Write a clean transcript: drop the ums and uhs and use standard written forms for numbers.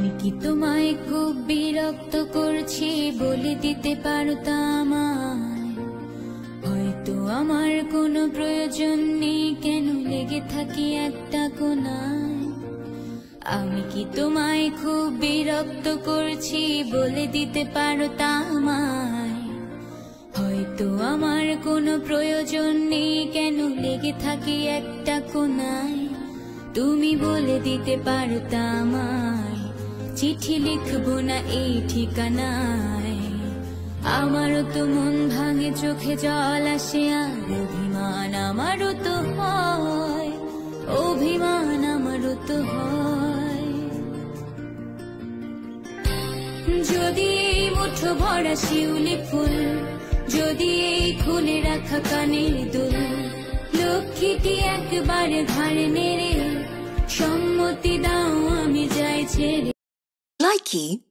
আমি কি তোমায় খুব বিরক্ত করছি বলে দিতে পারতাম, হয়তো আমার কোনো প্রয়োজন নেই, কেন লেগে থাকি একটা কোণায়। আমি কি তোমায় খুব বিরক্ত করছি বলে দিতে পারতাম, হয়তো আমার কোনো প্রয়োজন নেই, কেন লেগে থাকি একটা কোণায়। তুমি বলে দিতে পারতাম চিঠি লিখবো না এই ঠিকানায়। আমারও তো মন ভাঙে, চোখে জল আসে, আর অভিমান আমারও তো হয়, অভিমান আমারও তো হয়। যদি এই মুঠো ভরা শিউলি ফুল, যদি এই খুলে রাখা কানের দুল, লক্ষ্মীটি একবারে ঘাড়ে নেড়ে সম্মতি দাও, আমি যাই ছেড়ে। Likey